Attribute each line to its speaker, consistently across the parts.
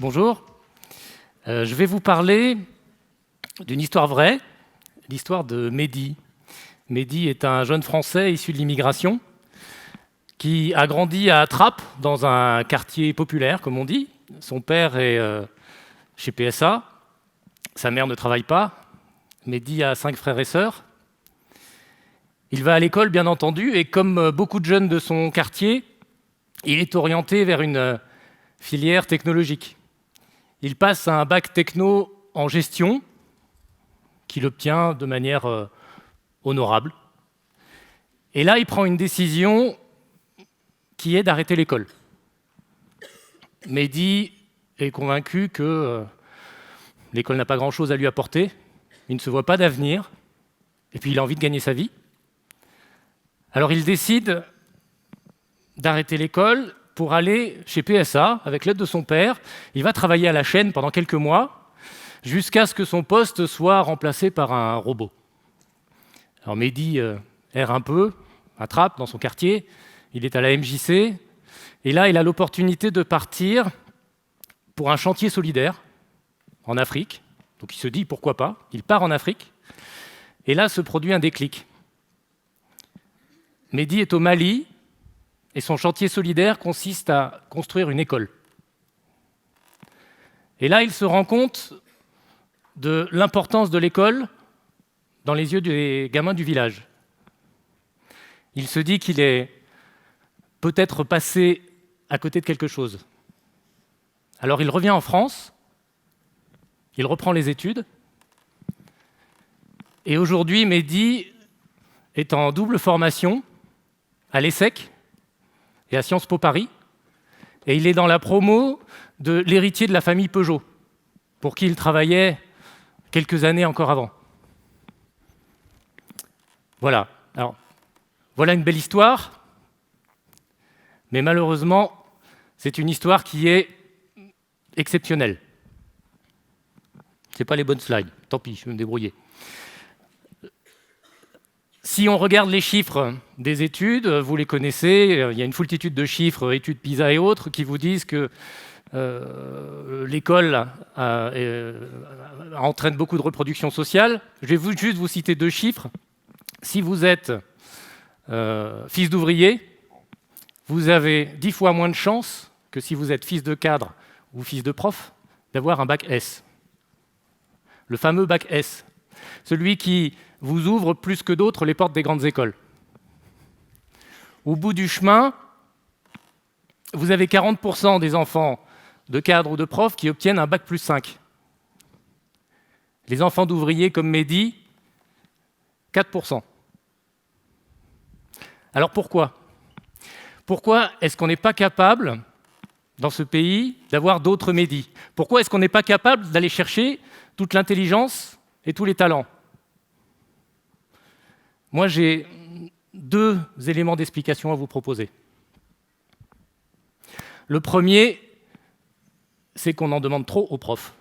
Speaker 1: Bonjour. Je vais vous parler d'une histoire vraie, l'histoire de Mehdi. Mehdi est un jeune Français issu de l'immigration qui a grandi à Trappes, dans un quartier populaire, comme on dit. Son père est chez PSA, sa mère ne travaille pas. Mehdi a 5 frères et sœurs. Il va à l'école, bien entendu, et comme beaucoup de jeunes de son quartier, il est orienté vers une filière technologique. Il passe un bac techno en gestion, qu'il obtient de manière honorable. Et là, il prend une décision qui est d'arrêter l'école. Mehdi est convaincu que l'école n'a pas grand-chose à lui apporter, il ne se voit pas d'avenir, et puis il a envie de gagner sa vie. Alors il décide d'arrêter l'école pour aller chez PSA, avec l'aide de son père. Il va travailler à la chaîne pendant quelques mois, jusqu'à ce que son poste soit remplacé par un robot. Alors Mehdi erre un peu, attrape dans son quartier, il est à la MJC, et là il a l'opportunité de partir pour un chantier solidaire en Afrique. Donc il se dit pourquoi pas, il part en Afrique, et là se produit un déclic. Mehdi est au Mali, et son chantier solidaire consiste à construire une école. Et là, il se rend compte de l'importance de l'école dans les yeux des gamins du village. Il se dit qu'il est peut-être passé à côté de quelque chose. Alors il revient en France, il reprend les études, et aujourd'hui, Mehdi est en double formation à l'ESSEC et à Sciences Po Paris, et il est dans la promo de l'héritier de la famille Peugeot, pour qui il travaillait quelques années encore avant. Voilà. Alors, voilà une belle histoire, mais malheureusement, c'est une histoire qui est exceptionnelle. Ce n'est pas les bonnes slides, tant pis, je vais me débrouiller. Si on regarde les chiffres des études, vous les connaissez, il y a une foultitude de chiffres, études PISA et autres, qui vous disent que l'école entraîne beaucoup de reproduction sociale. Je vais juste vous citer 2 chiffres. Si vous êtes fils d'ouvrier, vous avez 10 fois moins de chances que si vous êtes fils de cadre ou fils de prof d'avoir un bac S. Le fameux bac S. Celui qui vous ouvre plus que d'autres les portes des grandes écoles. Au bout du chemin, vous avez 40% des enfants de cadres ou de profs qui obtiennent un bac plus 5. Les enfants d'ouvriers comme Mehdi, 4%. Alors pourquoi ? Pourquoi est-ce qu'on n'est pas capable, dans ce pays, d'avoir d'autres Mehdi ? Pourquoi est-ce qu'on n'est pas capable d'aller chercher toute l'intelligence et tous les talents ? Moi, j'ai 2 éléments d'explication à vous proposer. Le premier, c'est qu'on en demande trop aux profs.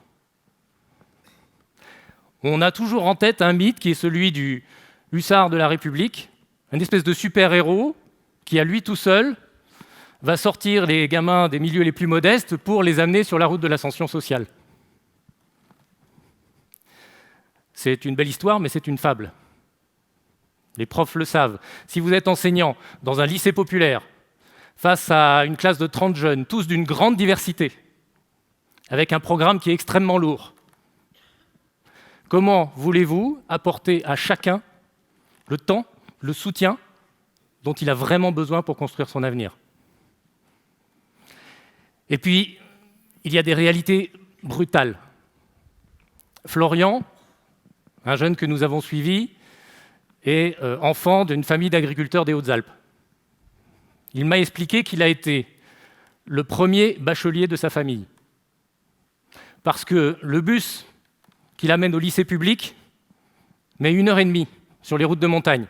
Speaker 1: On a toujours en tête un mythe qui est celui du hussard de la République, une espèce de super-héros qui, à lui tout seul, va sortir les gamins des milieux les plus modestes pour les amener sur la route de l'ascension sociale. C'est une belle histoire, mais c'est une fable. Les profs le savent. Si vous êtes enseignant dans un lycée populaire, face à une classe de 30 jeunes, tous d'une grande diversité, avec un programme qui est extrêmement lourd, comment voulez-vous apporter à chacun le temps, le soutien dont il a vraiment besoin pour construire son avenir ? Et puis, il y a des réalités brutales. Florian, un jeune que nous avons suivi, est enfant d'une famille d'agriculteurs des Hautes-Alpes. Il m'a expliqué qu'il a été le premier bachelier de sa famille. Parce que le bus qui l'amène au lycée public met 1h30 sur les routes de montagne.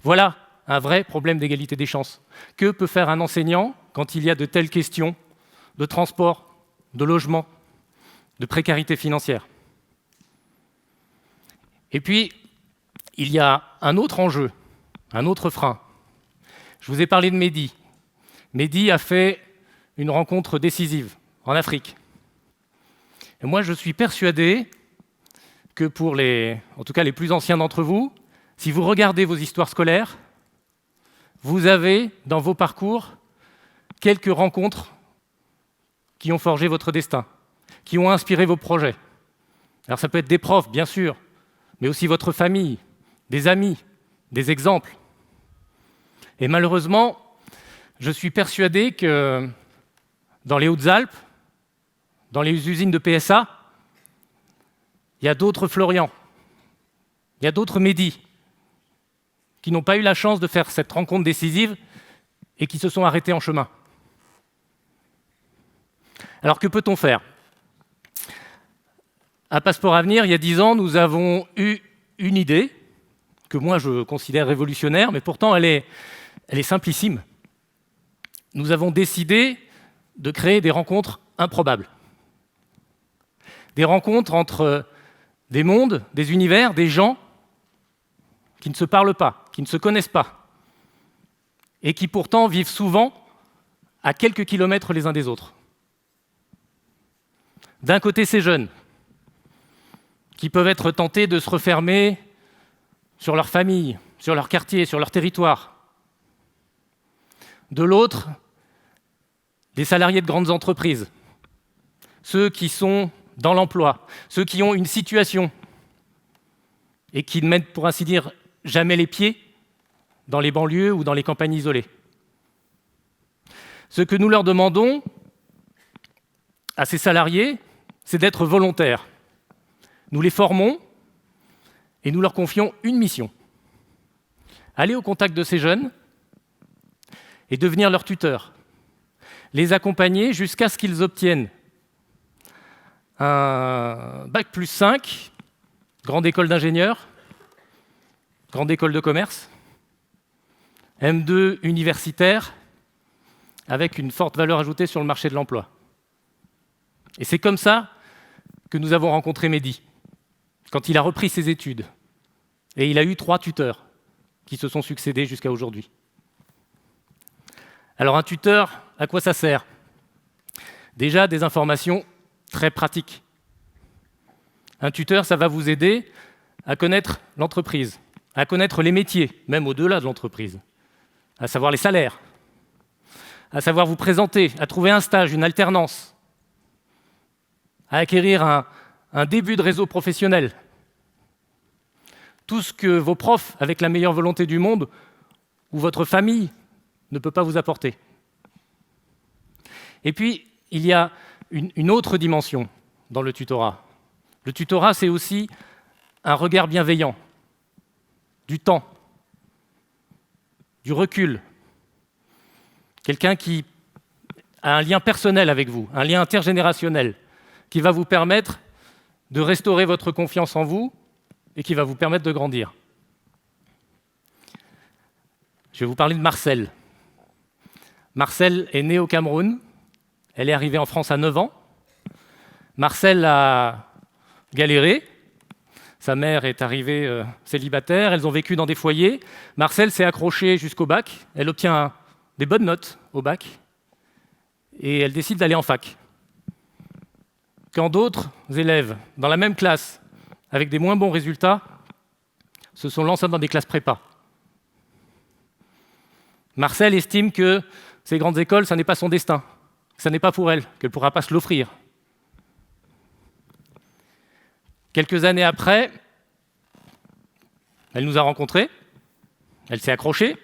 Speaker 1: Voilà un vrai problème d'égalité des chances. Que peut faire un enseignant quand il y a de telles questions de transport, de logement, de précarité financière ? Et puis, il y a un autre enjeu, un autre frein. Je vous ai parlé de Mehdi. Mehdi a fait une rencontre décisive en Afrique. Et moi, je suis persuadé que pour en tout cas les plus anciens d'entre vous, si vous regardez vos histoires scolaires, vous avez dans vos parcours quelques rencontres qui ont forgé votre destin, qui ont inspiré vos projets. Alors ça peut être des profs, bien sûr, mais aussi votre famille, des amis, des exemples. Et malheureusement, je suis persuadé que dans les Hautes-Alpes, dans les usines de PSA, il y a d'autres Florian, il y a d'autres Mehdi qui n'ont pas eu la chance de faire cette rencontre décisive et qui se sont arrêtés en chemin. Alors que peut-on faire ? À Passeport Avenir, il y a 10 ans, nous avons eu une idée que moi je considère révolutionnaire, mais pourtant elle est simplissime. Nous avons décidé de créer des rencontres improbables. Des rencontres entre des mondes, des univers, des gens qui ne se parlent pas, qui ne se connaissent pas, et qui pourtant vivent souvent à quelques kilomètres les uns des autres. D'un côté, ces jeunes, qui peuvent être tentés de se refermer sur leur famille, sur leur quartier, sur leur territoire. De l'autre, des salariés de grandes entreprises, ceux qui sont dans l'emploi, ceux qui ont une situation et qui ne mettent, pour ainsi dire, jamais les pieds dans les banlieues ou dans les campagnes isolées. Ce que nous leur demandons à ces salariés, c'est d'être volontaires. Nous les formons et nous leur confions une mission. Aller au contact de ces jeunes et devenir leurs tuteurs. Les accompagner jusqu'à ce qu'ils obtiennent un bac+5, grande école d'ingénieur, grande école de commerce, M2 universitaire, avec une forte valeur ajoutée sur le marché de l'emploi. Et c'est comme ça que nous avons rencontré Mehdi, quand il a repris ses études. Et il a eu 3 tuteurs qui se sont succédés jusqu'à aujourd'hui. Alors un tuteur, à quoi ça sert ? Déjà, des informations très pratiques. Un tuteur, ça va vous aider à connaître l'entreprise, à connaître les métiers, même au-delà de l'entreprise, à savoir les salaires, à savoir vous présenter, à trouver un stage, une alternance, à acquérir un début de réseau professionnel. Tout ce que vos profs, avec la meilleure volonté du monde, ou votre famille, ne peut pas vous apporter. Et puis, il y a une autre dimension dans le tutorat. Le tutorat, c'est aussi un regard bienveillant, du temps, du recul. Quelqu'un qui a un lien personnel avec vous, un lien intergénérationnel, qui va vous permettre de restaurer votre confiance en vous et qui va vous permettre de grandir. Je vais vous parler de Marcel. Marcel est née au Cameroun. Elle est arrivée en France à 9 ans. Marcel a galéré. Sa mère est arrivée célibataire. Elles ont vécu dans des foyers. Marcel s'est accrochée jusqu'au bac. Elle obtient des bonnes notes au bac. Et elle décide d'aller en fac. Quand d'autres élèves, dans la même classe, avec des moins bons résultats, se sont lancés dans des classes prépa. Marcel estime que ces grandes écoles, ça n'est pas son destin, ça n'est pas pour elle, qu'elle ne pourra pas se l'offrir. Quelques années après, elle nous a rencontrés, elle s'est accrochée.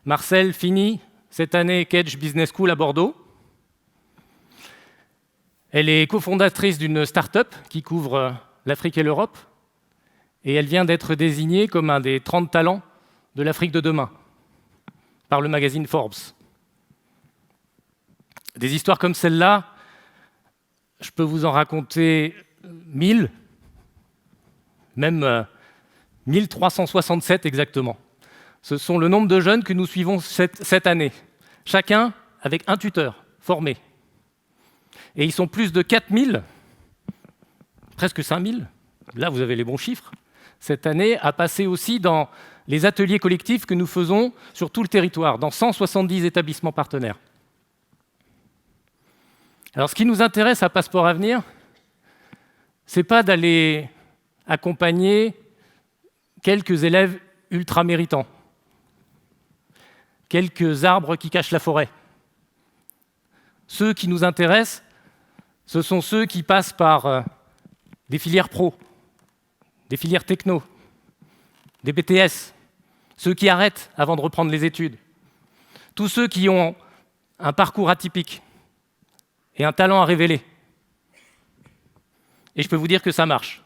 Speaker 1: Marcel finit cette année Kedge Business School à Bordeaux. Elle est cofondatrice d'une start-up qui couvre l'Afrique et l'Europe, et elle vient d'être désignée comme un des 30 talents de l'Afrique de demain par le magazine Forbes. Des histoires comme celle-là, je peux vous en raconter 1000, même 1367 exactement. Ce sont le nombre de jeunes que nous suivons cette année, chacun avec un tuteur formé. Et ils sont plus de 4000, presque 5000, là vous avez les bons chiffres, cette année, à passer aussi dans les ateliers collectifs que nous faisons sur tout le territoire, dans 170 établissements partenaires. Alors, ce qui nous intéresse à Passeport Avenir, c'est pas d'aller accompagner quelques élèves ultra méritants, quelques arbres qui cachent la forêt. Ceux qui nous intéressent, ce sont ceux qui passent par des filières pro, des filières techno, des BTS, ceux qui arrêtent avant de reprendre les études, tous ceux qui ont un parcours atypique et un talent à révéler. Et je peux vous dire que ça marche.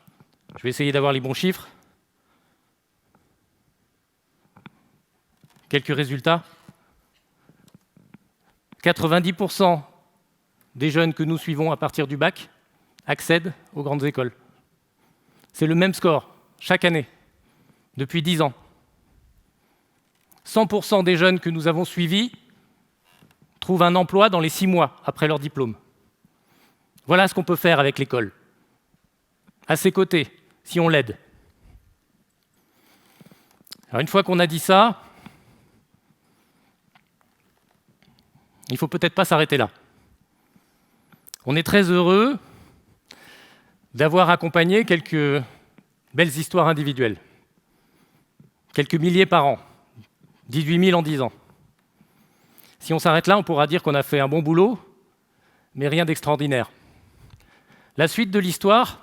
Speaker 1: Je vais essayer d'avoir les bons chiffres. Quelques résultats. 90% des jeunes que nous suivons à partir du bac accèdent aux grandes écoles. C'est le même score chaque année, depuis 10 ans. 100% des jeunes que nous avons suivis trouvent un emploi dans les 6 mois après leur diplôme. Voilà ce qu'on peut faire avec l'école. À ses côtés, si on l'aide. Alors une fois qu'on a dit ça, il ne faut peut-être pas s'arrêter là. On est très heureux d'avoir accompagné quelques belles histoires individuelles. Quelques milliers par an, 18 000 en 10 ans. Si on s'arrête là, on pourra dire qu'on a fait un bon boulot, mais rien d'extraordinaire. La suite de l'histoire,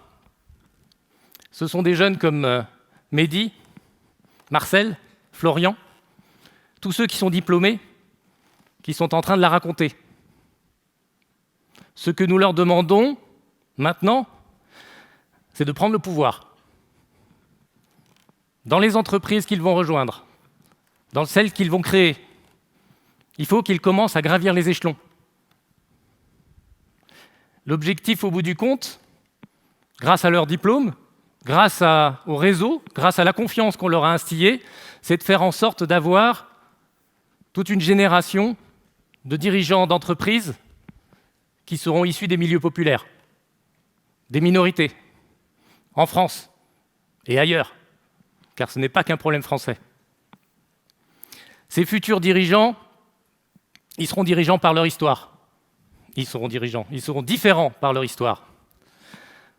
Speaker 1: ce sont des jeunes comme Mehdi, Marcel, Florian, tous ceux qui sont diplômés, qui sont en train de la raconter. Ce que nous leur demandons maintenant, c'est de prendre le pouvoir. Dans les entreprises qu'ils vont rejoindre, dans celles qu'ils vont créer, il faut qu'ils commencent à gravir les échelons. L'objectif, au bout du compte, grâce à leur diplôme, grâce au réseau, grâce à la confiance qu'on leur a instillée, c'est de faire en sorte d'avoir toute une génération de dirigeants d'entreprises qui seront issus des milieux populaires, des minorités, en France et ailleurs, car ce n'est pas qu'un problème français. Ces futurs dirigeants, ils seront dirigeants par leur histoire. Ils seront différents par leur histoire.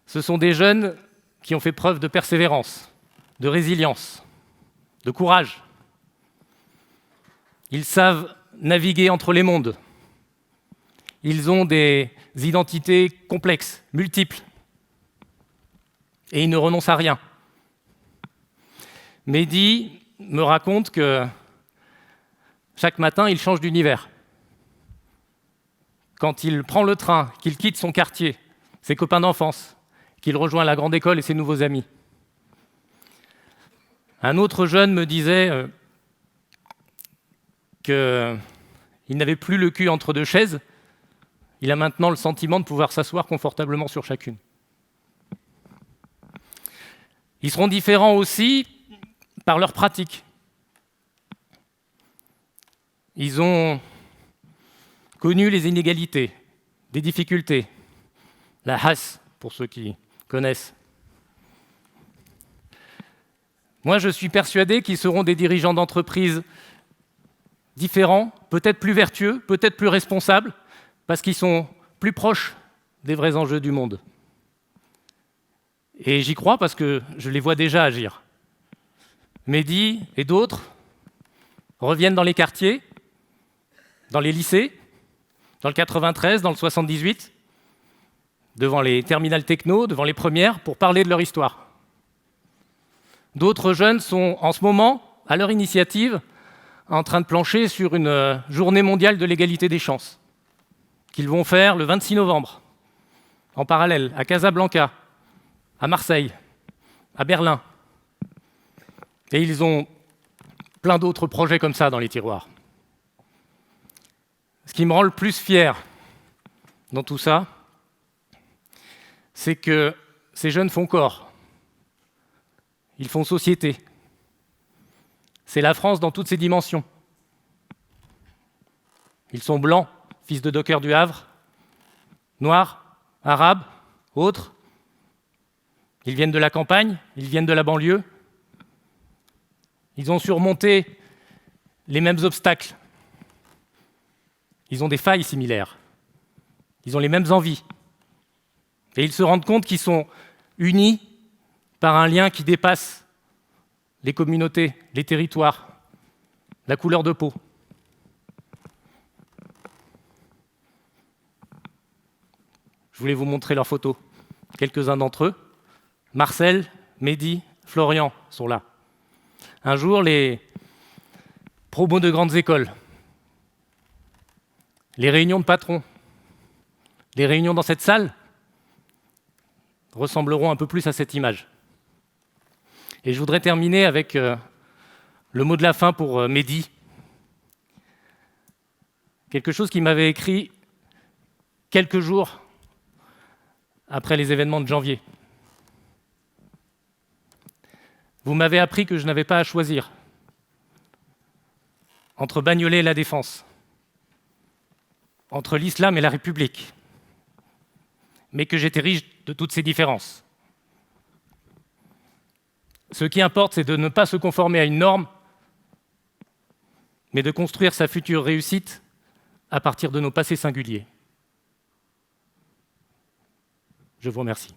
Speaker 1: Ce sont des jeunes qui ont fait preuve de persévérance, de résilience, de courage. Ils savent naviguer entre les mondes. Ils ont des identités complexes, multiples. Et ils ne renoncent à rien. Mehdi me raconte que chaque matin, il change d'univers. Quand il prend le train, qu'il quitte son quartier, ses copains d'enfance, qu'il rejoint la grande école et ses nouveaux amis. Un autre jeune me disait qu'il n'avait plus le cul entre deux chaises. Il a maintenant le sentiment de pouvoir s'asseoir confortablement sur chacune. Ils seront différents aussi par leur pratique. Ils ont connu les inégalités, des difficultés, la hasse, pour ceux qui connaissent. Moi, je suis persuadé qu'ils seront des dirigeants d'entreprises différents, peut-être plus vertueux, peut-être plus responsables, parce qu'ils sont plus proches des vrais enjeux du monde. Et j'y crois parce que je les vois déjà agir. Mehdi et d'autres reviennent dans les quartiers, dans les lycées, dans le 93, dans le 78, devant les terminales techno, devant les premières, pour parler de leur histoire. D'autres jeunes sont en ce moment, à leur initiative, en train de plancher sur une journée mondiale de l'égalité des chances, qu'ils vont faire le 26 novembre, en parallèle, à Casablanca, à Marseille, à Berlin. Et ils ont plein d'autres projets comme ça dans les tiroirs. Ce qui me rend le plus fier dans tout ça, c'est que ces jeunes font corps. Ils font société. C'est la France dans toutes ses dimensions. Ils sont blancs, fils de dockers du Havre, noirs, arabes, autres. Ils viennent de la campagne, ils viennent de la banlieue. Ils ont surmonté les mêmes obstacles. Ils ont des failles similaires. ils ont les mêmes envies. Et ils se rendent compte qu'ils sont unis par un lien qui dépasse les communautés, les territoires, la couleur de peau. Je voulais vous montrer leurs photos. Quelques-uns d'entre eux. Marcel, Mehdi, Florian sont là. Un jour, les promos de grandes écoles, les réunions de patrons, les réunions dans cette salle ressembleront un peu plus à cette image. Et je voudrais terminer avec le mot de la fin pour Mehdi. Quelque chose qu'il m'avait écrit quelques jours après les événements de janvier. Vous m'avez appris que je n'avais pas à choisir entre Bagnolet et la Défense, entre l'islam et la République, mais que j'étais riche de toutes ces différences. Ce qui importe, c'est de ne pas se conformer à une norme, mais de construire sa future réussite à partir de nos passés singuliers. Je vous remercie.